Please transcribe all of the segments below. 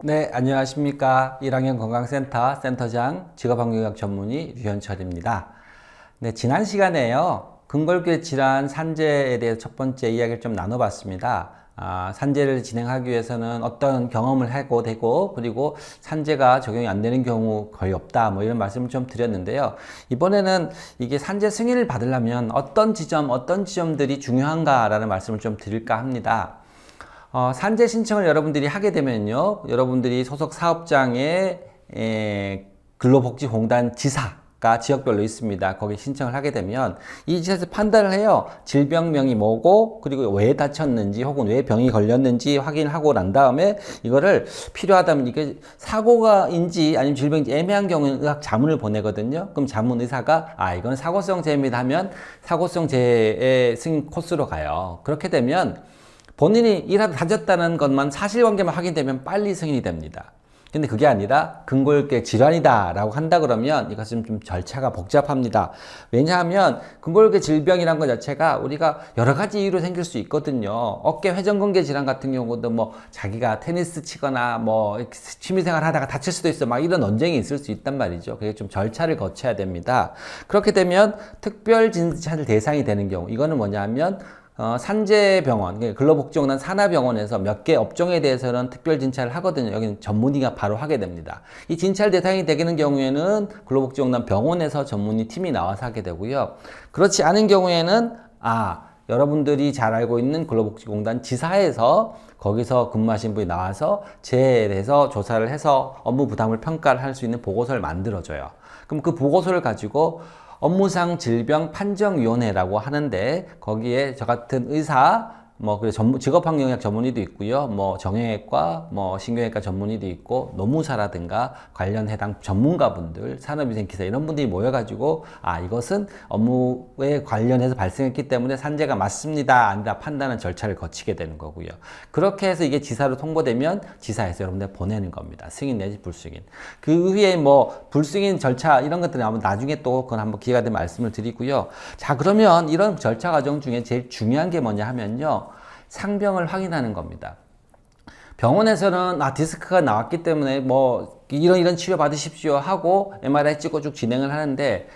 네, 안녕하십니까. 1학년 건강센터 센터장 직업환경의학 전문의 류현철입니다. 네, 지난 시간에요. 근골격 질환 산재에 대해서 첫 번째 이야기를 좀 나눠봤습니다. 산재를 진행하기 위해서는 어떤 경험을 하고 되고, 그리고 산재가 적용이 안 되는 경우 거의 없다, 뭐 이런 말씀을 좀 드렸는데요. 이번에는 이게 산재 승인을 받으려면 어떤 지점들이 중요한가라는 말씀을 좀 드릴까 합니다. 산재 신청을 여러분들이 하게 되면요, 여러분들이 소속 사업장에 근로복지공단 지사가 지역별로 있습니다. 거기 신청을 하게 되면 이 지사에서 판단을 해요. 질병명이 뭐고, 그리고 왜 다쳤는지 혹은 왜 병이 걸렸는지 확인하고 난 다음에 이거를 필요하다면 이게 사고가인지 아니면 질병인지 애매한 경우는 의학 자문을 보내거든요. 그럼 자문 의사가 이건 사고성 재해입니다 하면 사고성 재해의 승인 코스로 가요. 그렇게 되면 본인이 일하다 다쳤다는 것만 사실관계만 확인되면 빨리 승인이 됩니다. 근데 그게 아니라 근골격 질환이다 라고 한다 그러면 이것은 좀 절차가 복잡합니다. 왜냐하면 근골격 질병이란 것 자체가 우리가 여러 가지 이유로 생길 수 있거든요. 어깨 회전근개 질환 같은 경우도 뭐 자기가 테니스 치거나 뭐 취미생활 하다가 다칠 수도 있어, 막 이런 언쟁이 있을 수 있단 말이죠. 그게 좀 절차를 거쳐야 됩니다. 그렇게 되면 특별 진찰 대상이 되는 경우, 이거는 뭐냐면 산재병원, 근로복지공단 산하병원에서 몇 개 업종에 대해서는 특별 진찰을 하거든요. 여기는 전문의가 바로 하게 됩니다. 이 진찰 대상이 되는 경우에는 근로복지공단 병원에서 전문의 팀이 나와서 하게 되고요. 그렇지 않은 경우에는 여러분들이 잘 알고 있는 근로복지공단 지사에서 거기서 근무하신 분이 나와서 재해에 대해서 조사를 해서 업무 부담을 평가를 할 수 있는 보고서를 만들어줘요. 그럼 그 보고서를 가지고 업무상 질병 판정위원회라고 하는데, 거기에 저 같은 의사, 직업환경의학 전문의도 있고요. 정형외과, 신경외과 전문의도 있고, 노무사라든가 관련 해당 전문가분들, 산업위생기사 이런 분들이 모여가지고 이것은 업무에 관련해서 발생했기 때문에 산재가 맞습니다, 아니다 판단하는 절차를 거치게 되는 거고요. 그렇게 해서 이게 지사로 통보되면 지사에서 여러분들 보내는 겁니다. 승인 내지 불승인. 그 후에 불승인 절차 이런 것들은 아마 나중에 또 그건 한번 기회가 되면 말씀을 드리고요. 자, 그러면 이런 절차 과정 중에 제일 중요한 게 뭐냐 하면요, 상병을 확인하는 겁니다. 병원에서는 디스크가 나왔기 때문에 이런 치료 받으십시오 하고 MRI 찍고 쭉 진행을 하는데,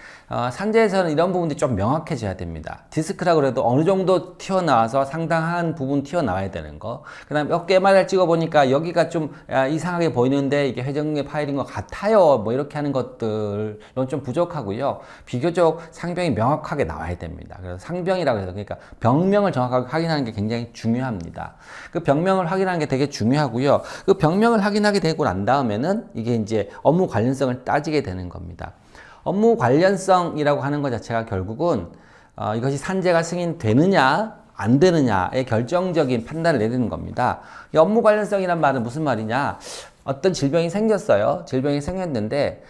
산재에서는 이런 부분들이 좀 명확해져야 됩니다. 디스크라고 해도 어느 정도 튀어나와서 상당한 부분 튀어나와야 되는 거. 그 다음에 어깨 MRI 찍어보니까 여기가 좀 이상하게 보이는데 이게 회전근개 파열인 것 같아요, 이렇게 하는 것들은 좀 부족하고요. 비교적 상병이 명확하게 나와야 됩니다. 그래서 상병이라고 해서, 그러니까 병명을 정확하게 확인하는 게 굉장히 중요합니다. 그 병명을 확인하는 게 되게 중요하고요. 그 병명을 확인하게 되고 난 다음에는 이게 이제 업무 관련성을 따지게 되는 겁니다. 업무 관련성이라고 하는 것 자체가 결국은 이것이 산재가 승인되느냐 안 되느냐의 결정적인 판단을 내리는 겁니다. 이 업무 관련성이란 말은 무슨 말이냐, 어떤 질병이 생겼어요. 질병이 생겼는데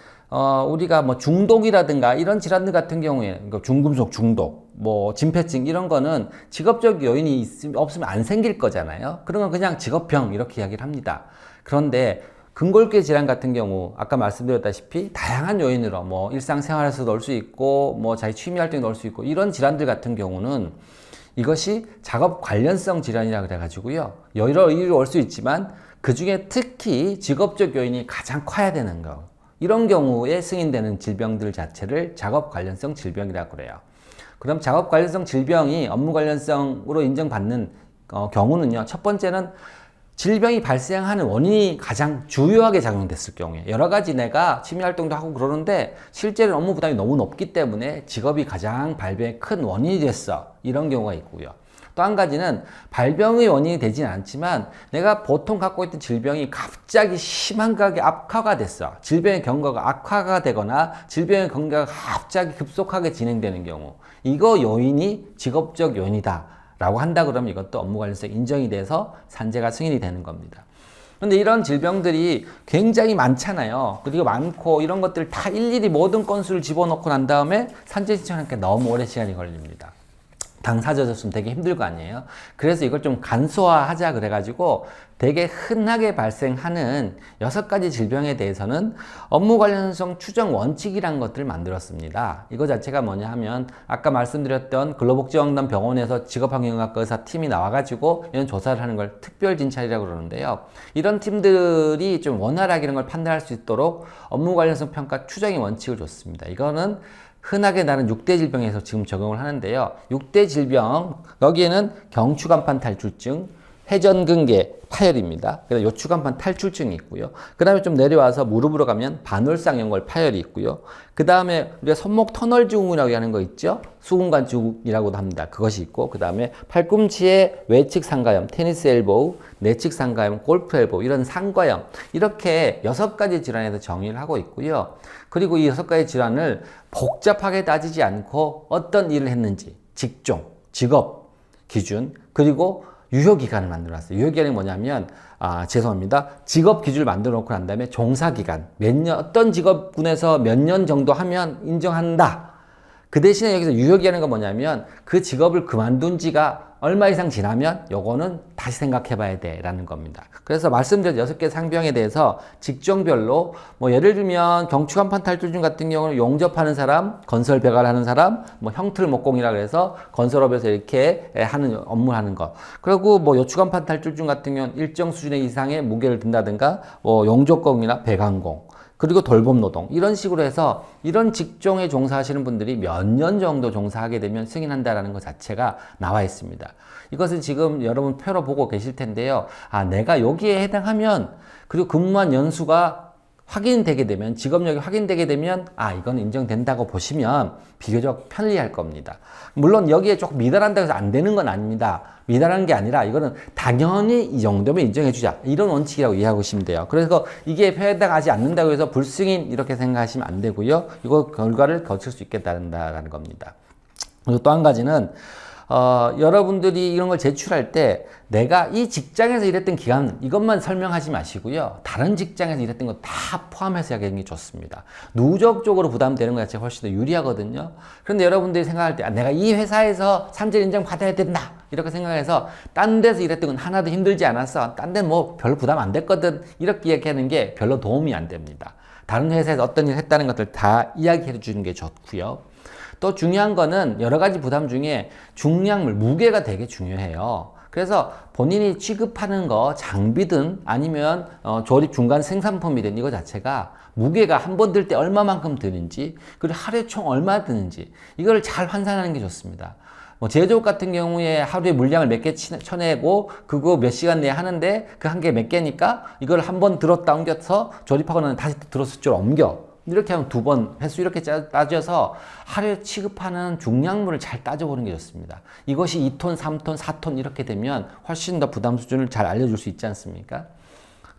우리가 중독이라든가 이런 질환들 같은 경우에, 중금속 중독, 진폐증 이런 거는 직업적 요인이 없으면 안 생길 거잖아요. 그런 건 그냥 직업병 이렇게 이야기를 합니다. 그런데 근골격 질환 같은 경우 아까 말씀드렸다시피 다양한 요인으로 일상생활에서 넣을 수 있고 자기 취미활동에 넣을 수 있고, 이런 질환들 같은 경우는 이것이 작업 관련성 질환이라 그래가지고요, 여러 이유로 올 수 있지만 그 중에 특히 직업적 요인이 가장 커야 되는 거, 이런 경우에 승인되는 질병들 자체를 작업 관련성 질병이라고 그래요. 그럼 작업 관련성 질병이 업무 관련성으로 인정받는 경우는요, 첫 번째는 질병이 발생하는 원인이 가장 주요하게 작용됐을 경우에, 여러 가지 내가 취미활동도 하고 그러는데 실제로 업무 부담이 너무 높기 때문에 직업이 가장 발병의 큰 원인이 됐어, 이런 경우가 있고요. 또 한 가지는 발병의 원인이 되진 않지만 내가 보통 갖고 있던 질병이 갑자기 심하게 악화가 됐어. 질병의 경과가 악화가 되거나 질병의 경과가 갑자기 급속하게 진행되는 경우, 이거 요인이 직업적 요인이다 라고 한다 그러면 이것도 업무 관련성 인정이 돼서 산재가 승인이 되는 겁니다. 그런데 이런 질병들이 굉장히 많잖아요. 그리고 많고 이런 것들 다 일일이 모든 건수를 집어넣고 난 다음에 산재 신청하니까 너무 오래 시간이 걸립니다. 당사자였으면 되게 힘들 거 아니에요. 그래서 이걸 좀 간소화하자 그래가지고 되게 흔하게 발생하는 6가지 질병에 대해서는 업무 관련성 추정 원칙이란 것들을 만들었습니다. 이거 자체가 뭐냐 하면 아까 말씀드렸던 근로복지원단 병원에서 직업환경학과 의사 팀이 나와가지고 이런 조사를 하는 걸 특별진찰이라고 그러는데요. 이런 팀들이 좀 원활하게 이런 걸 판단할 수 있도록 업무 관련성 평가 추정의 원칙을 줬습니다. 이거는 흔하게 나는 6대 질병에서 지금 적용을 하는데요. 6대 질병, 여기에는 경추간판 탈출증, 회전근개 파열입니다. 그다음 요추간판 탈출증이 있고요. 그 다음에 좀 내려와서 무릎으로 가면 반월상 연골 파열이 있고요. 그 다음에 우리가 손목 터널 증후군이라고 하는 거 있죠. 수근관 증후군이라고도 합니다. 그것이 있고, 그 다음에 팔꿈치의 외측 상가염, 테니스 엘보우, 내측 상가염, 골프 엘보우, 이런 상가염, 이렇게 6가지 질환에서 정의를 하고 있고요. 그리고 이 6가지 질환을 복잡하게 따지지 않고 어떤 일을 했는지, 직종, 직업 기준, 그리고 유효기간을 만들어놨어요. 유효기간이 뭐냐면, 죄송합니다. 직업 기준을 만들어 놓고 난 다음에 종사기간, 몇 년, 어떤 직업군에서 몇 년 정도 하면 인정한다. 그 대신에 여기서 유효기간인 건 뭐냐면, 그 직업을 그만둔 지가 얼마 이상 지나면 요거는 다시 생각해 봐야 돼 라는 겁니다. 그래서 말씀드린 6개 상병에 대해서 직종별로 뭐 예를 들면 경추간판 탈출증 같은 경우는 용접하는 사람, 건설 배관하는 사람, 뭐 형틀목공이라 그래서 건설업에서 이렇게 하는 업무 하는 거. 그리고 뭐 요추간판 탈출증 같은 경우는 일정 수준의 이상의 무게를 든다든가 뭐 용접공이나 배관공, 그리고 돌봄 노동, 이런 식으로 해서 이런 직종에 종사하시는 분들이 몇 년 정도 종사하게 되면 승인한다라는 것 자체가 나와 있습니다. 이것은 지금 여러분 표로 보고 계실 텐데요. 내가 여기에 해당하면, 그리고 근무한 연수가 확인되게 되면, 직업력이 확인되게 되면 이건 인정된다고 보시면 비교적 편리할 겁니다. 물론 여기에 조금 미달한다고 해서 안 되는 건 아닙니다. 미달한 게 아니라 이거는 당연히 이 정도면 인정해 주자, 이런 원칙이라고 이해하고 계시면 돼요. 그래서 이게 해당하지 않는다고 해서 불승인 이렇게 생각하시면 안 되고요. 이거 결과를 거칠 수 있겠다는 겁니다. 그리고 또 한 가지는 여러분들이 이런 걸 제출할 때 내가 이 직장에서 일했던 기간, 이것만 설명하지 마시고요. 다른 직장에서 일했던 거 다 포함해서 이야기하는 게 좋습니다. 누적적으로 부담되는 것 자체가 훨씬 더 유리하거든요. 그런데 여러분들이 생각할 때 내가 이 회사에서 산재 인정 받아야 된다, 이렇게 생각해서 딴 데서 일했던 건 하나도 힘들지 않았어, 딴 데는 뭐 별로 부담 안 됐거든, 이렇게 이야기하는 게 별로 도움이 안 됩니다. 다른 회사에서 어떤 일을 했다는 것들 다 이야기해 주는 게 좋고요. 또 중요한 거는 여러 가지 부담 중에 중량물, 무게가 되게 중요해요. 그래서 본인이 취급하는 거, 장비든 아니면 조립 중간 생산품이든 이거 자체가 무게가 한 번 들 때 얼마만큼 드는지, 그리고 하루에 총 얼마 드는지, 이걸 잘 환산하는 게 좋습니다. 뭐 제조업 같은 경우에 하루에 물량을 몇 개 쳐내고 그거 몇 시간 내에 하는데 그 한 개 몇 개니까 이걸 한 번 들었다 옮겨서 조립하고는 다시 들었을 줄 옮겨. 이렇게 하면 2번 횟수 이렇게 따져서 하루에 취급하는 중량물을 잘 따져보는 게 좋습니다. 이것이 2톤, 3톤, 4톤 이렇게 되면 훨씬 더 부담 수준을 잘 알려줄 수 있지 않습니까?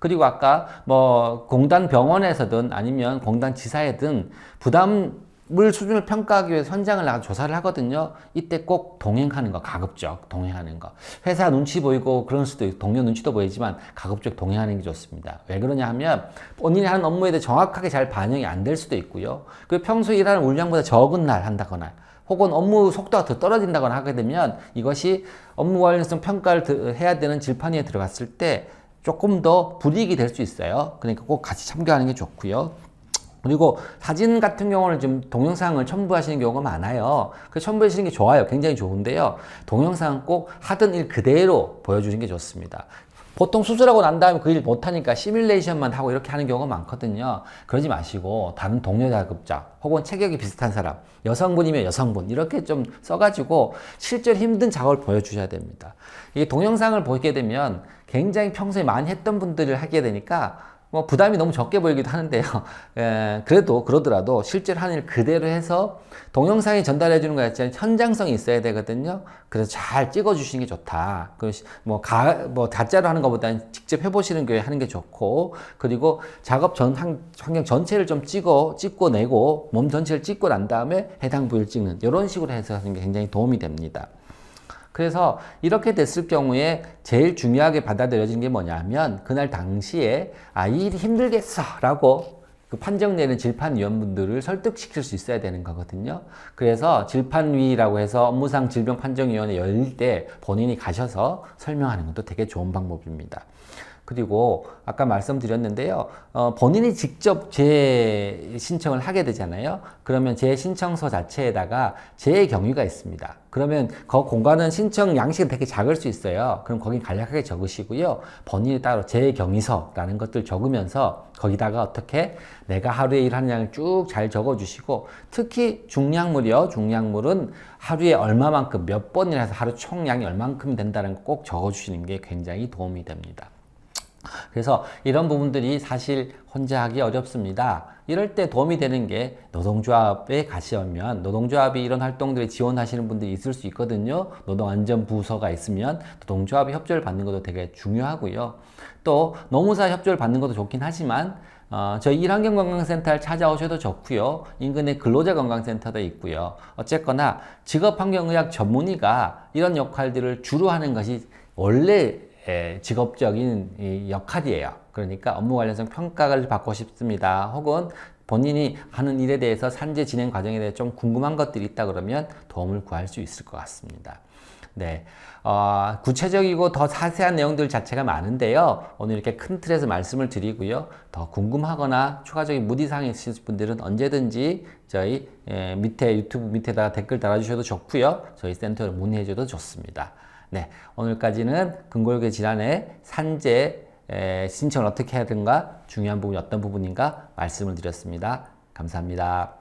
그리고 아까 뭐 공단 병원에서든 아니면 공단 지사에든 부담물 수준을 평가하기 위해서 현장을 나가 조사를 하거든요. 이때 꼭 동행하는 거, 가급적 동행하는 거. 회사 눈치 보이고 그럴 수도 있고 동료 눈치도 보이지만 가급적 동행하는 게 좋습니다. 왜 그러냐 하면 본인이 하는 업무에 대해 정확하게 잘 반영이 안 될 수도 있고요. 그리고 평소에 일하는 물량보다 적은 날 한다거나 혹은 업무 속도가 더 떨어진다거나 하게 되면 이것이 업무 관련성 평가를 해야 되는 질판 위에 들어갔을 때 조금 더 불이익이 될 수 있어요. 그러니까 꼭 같이 참고하는 게 좋고요. 그리고 사진 같은 경우는 좀 동영상을 첨부하시는 경우가 많아요. 그 첨부하시는 게 좋아요. 굉장히 좋은데요. 동영상은 꼭 하던 일 그대로 보여주는 게 좋습니다. 보통 수술하고 난 다음에 그 일 못하니까 시뮬레이션만 하고 이렇게 하는 경우가 많거든요. 그러지 마시고 다른 동료 자급자 혹은 체격이 비슷한 사람, 여성분이면 여성분 이렇게 좀 써가지고 실제로 힘든 작업을 보여주셔야 됩니다. 이 동영상을 보게 되면 굉장히 평소에 많이 했던 분들을 하게 되니까 뭐 부담이 너무 적게 보이기도 하는데요. 그래도 그러더라도 실제로 하는 일 그대로 해서 동영상이 전달해 주는 것 같지만 현장성이 있어야 되거든요. 그래서 잘 찍어 주시는 게 좋다. 뭐 가짜로 하는 것보다는 직접 해보시는 게 하는 게 좋고, 그리고 작업 환경 전체를 좀 찍고 내고 몸 전체를 찍고 난 다음에 해당 부위를 찍는 이런 식으로 해서 하는 게 굉장히 도움이 됩니다. 그래서 이렇게 됐을 경우에 제일 중요하게 받아들여지는 게 뭐냐면 그날 당시에 이 일이 힘들겠어 라고 그 판정 내는 질판위원분들을 설득시킬 수 있어야 되는 거거든요. 그래서 질판위라고 해서 업무상 질병판정위원회 열릴 때 본인이 가셔서 설명하는 것도 되게 좋은 방법입니다. 그리고 아까 말씀드렸는데요. 본인이 직접 재신청을 하게 되잖아요. 그러면 재신청서 자체에다가 재경위가 있습니다. 그러면 그 공간은 신청 양식은 되게 작을 수 있어요. 그럼 거긴 간략하게 적으시고요. 본인이 따로 재경위서라는 것들 적으면서 거기다가 어떻게 내가 하루에 일하는 양을 쭉 잘 적어주시고, 특히 중량물이요. 중량물은 하루에 얼마만큼 몇 번이나 해서 하루 총량이 얼만큼 된다는 거 꼭 적어주시는 게 굉장히 도움이 됩니다. 그래서 이런 부분들이 사실 혼자 하기 어렵습니다. 이럴 때 도움이 되는 게 노동조합에 가시면 노동조합이 이런 활동들에 지원하시는 분들이 있을 수 있거든요. 노동안전부서가 있으면 노동조합이 협조를 받는 것도 되게 중요하고요. 또 노무사 협조를 받는 것도 좋긴 하지만 저희 일환경건강센터를 찾아오셔도 좋고요. 인근에 근로자건강센터도 있고요. 어쨌거나 직업환경의학 전문의가 이런 역할들을 주로 하는 것이 원래 직업적인 역할이에요. 그러니까 업무 관련성 평가를 받고 싶습니다. 혹은 본인이 하는 일에 대해서 산재 진행 과정에 대해 좀 궁금한 것들이 있다 그러면 도움을 구할 수 있을 것 같습니다. 네, 구체적이고 더 자세한 내용들 자체가 많은데요. 오늘 이렇게 큰 틀에서 말씀을 드리고요. 더 궁금하거나 추가적인 문의사항이 있으신 분들은 언제든지 저희 밑에 유튜브 밑에다가 댓글 달아주셔도 좋고요. 저희 센터로 문의해 줘도 좋습니다. 네, 오늘까지는 근골격 질환의 산재 신청을 어떻게 해야 되는가, 중요한 부분이 어떤 부분인가 말씀을 드렸습니다. 감사합니다.